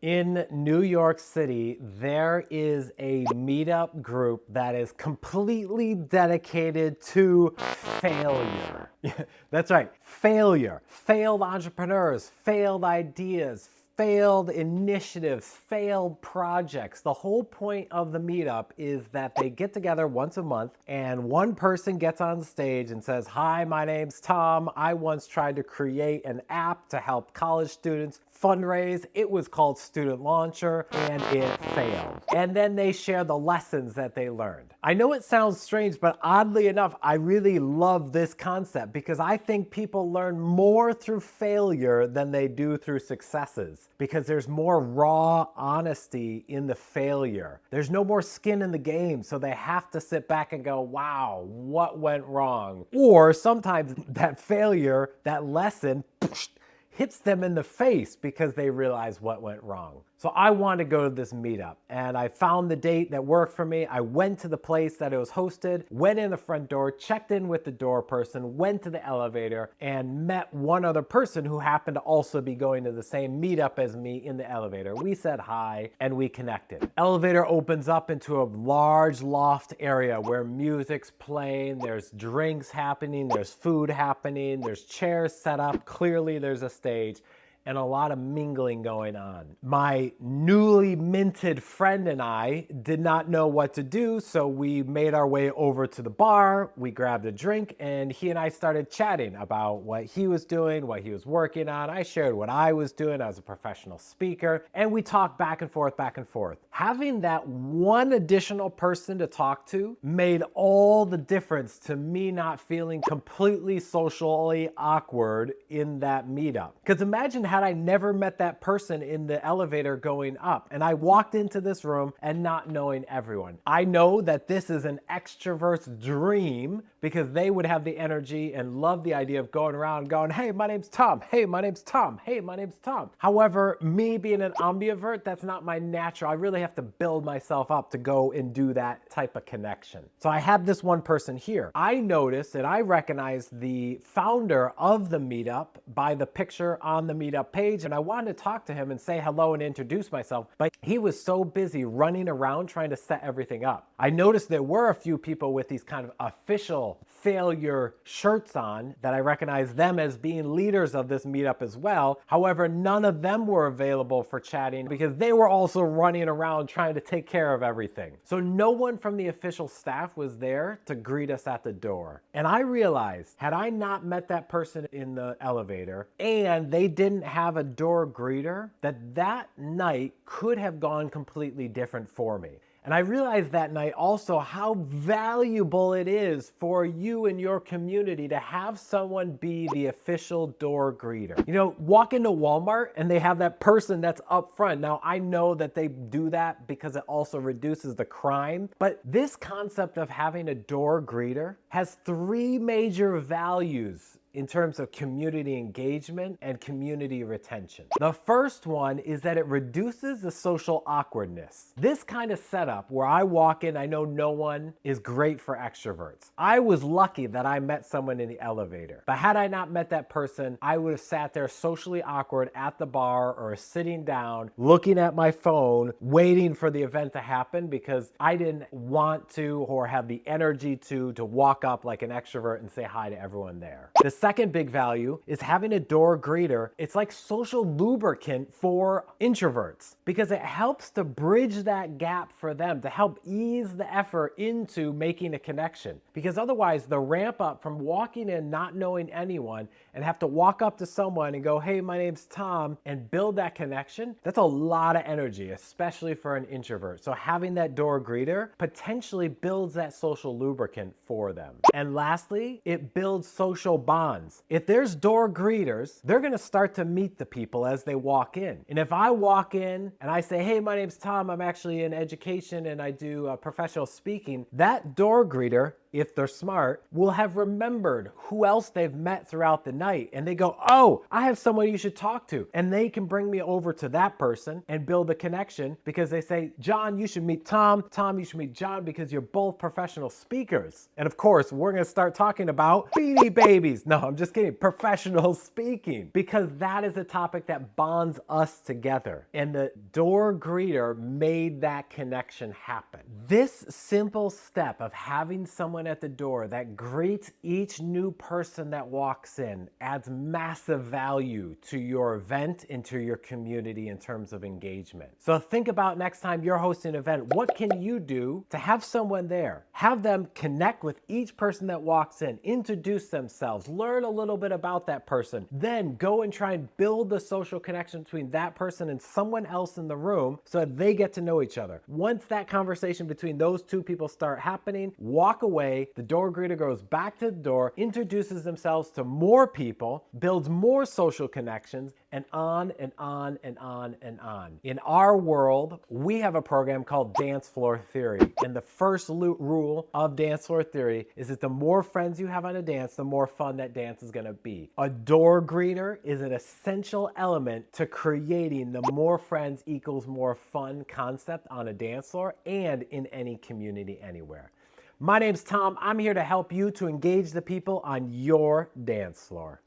In New York City, there is a meetup group that is completely dedicated to failure. That's right, failure. Failed entrepreneurs, failed ideas, failed initiatives, failed projects. The whole point of the meetup is that they get together once a month and one person gets on the stage and says, "Hi, my name's Tom. I once tried to create an app to help college students fundraise. It was called Student Launcher and it failed." And then they share the lessons that they learned. I know it sounds strange, but oddly enough, I really love this concept because I think people learn more through failure than they do through successes because there's more raw honesty in the failure. There's no more skin in the game, so they have to sit back and go, wow, what went wrong? Or sometimes that failure, that lesson, hits them in the face because they realize what went wrong. So I wanted to go to this meetup and I found the date that worked for me. I went to the place that it was hosted, went in the front door, checked in with the door person, went to the elevator and met one other person who happened to also be going to the same meetup as me in the elevator. We said hi and we connected. Elevator opens up into a large loft area where music's playing, there's drinks happening, there's food happening, there's chairs set up. Clearly there's a stage and a lot of mingling going on. My newly minted friend and I did not know what to do, so we made our way over to the bar, we grabbed a drink, and he and I started chatting about what he was doing, what he was working on. I shared what I was doing as a professional speaker, and we talked back and forth, back and forth. Having that one additional person to talk to made all the difference to me not feeling completely socially awkward in that meetup. Because imagine had I never met that person in the elevator going up and I walked into this room and not knowing everyone. I know that this is an extrovert's dream because they would have the energy and love the idea of going around going, "Hey, my name's Tom. Hey, my name's Tom. Hey, my name's Tom." However, me being an ambivert, that's not my natural. I really have to build myself up to go and do that type of connection. So I had this one person here. I noticed and I recognized the founder of the meetup by the picture on the meetup page, and I wanted to talk to him and say hello and introduce myself, but he was so busy running around trying to set everything up. I noticed there were a few people with these kind of official failure shirts on that I recognized them as being leaders of this meetup as well. However, none of them were available for chatting because they were also running around trying to take care of everything. So no one from the official staff was there to greet us at the door. And I realized, had I not met that person in the elevator and they didn't have a door greeter, that night could have gone completely different for me. And I realized that night also how valuable it is for you and your community to have someone be the official door greeter. You know, walk into Walmart and they have that person that's up front. Now, I know that they do that because it also reduces the crime, but this concept of having a door greeter has three major values in terms of community engagement and community retention. The first one is that it reduces the social awkwardness. This kind of setup where I walk in, I know no one, is great for extroverts. I was lucky that I met someone in the elevator, but had I not met that person, I would have sat there socially awkward at the bar or sitting down, looking at my phone, waiting for the event to happen because I didn't want to or have the energy to walk up like an extrovert and say hi to everyone there. The second big value is having a door greeter. It's like social lubricant for introverts because it helps to bridge that gap for them, to help ease the effort into making a connection. Because otherwise the ramp up from walking in not knowing anyone and have to walk up to someone and go, "Hey, my name's Tom," and build that connection, that's a lot of energy, especially for an introvert. So having that door greeter potentially builds that social lubricant for them. And lastly, it builds social bonds. If there's door greeters, they're going to start to meet the people as they walk in. And if I walk in and I say, "Hey, my name's Tom, I'm actually in education and I do professional speaking," that door greeter if they're smart, will have remembered who else they've met throughout the night. And they go, oh, I have someone you should talk to. And they can bring me over to that person and build a connection because they say, John, you should meet Tom. Tom, you should meet John because you're both professional speakers. And of course, we're going to start talking about Beanie Babies. No, I'm just kidding. Professional speaking, because that is a topic that bonds us together. And the door greeter made that connection happen. This simple step of having someone at the door that greets each new person that walks in adds massive value to your event and to your community in terms of engagement. So think about next time you're hosting an event, what can you do to have someone there? Have them connect with each person that walks in, introduce themselves, learn a little bit about that person, then go and try and build the social connection between that person and someone else in the room so that they get to know each other. Once that conversation between those two people start happening, walk away, the door greeter goes back to the door, introduces themselves to more people, builds more social connections, and on and on and on and on. In our world, we have a program called Dance Floor Theory. And the first rule of Dance Floor Theory is that the more friends you have on a dance, the more fun that dance is going to be. A door greeter is an essential element to creating the more friends equals more fun concept on a dance floor and in any community anywhere. My name's Tom. I'm here to help you to engage the people on your dance floor.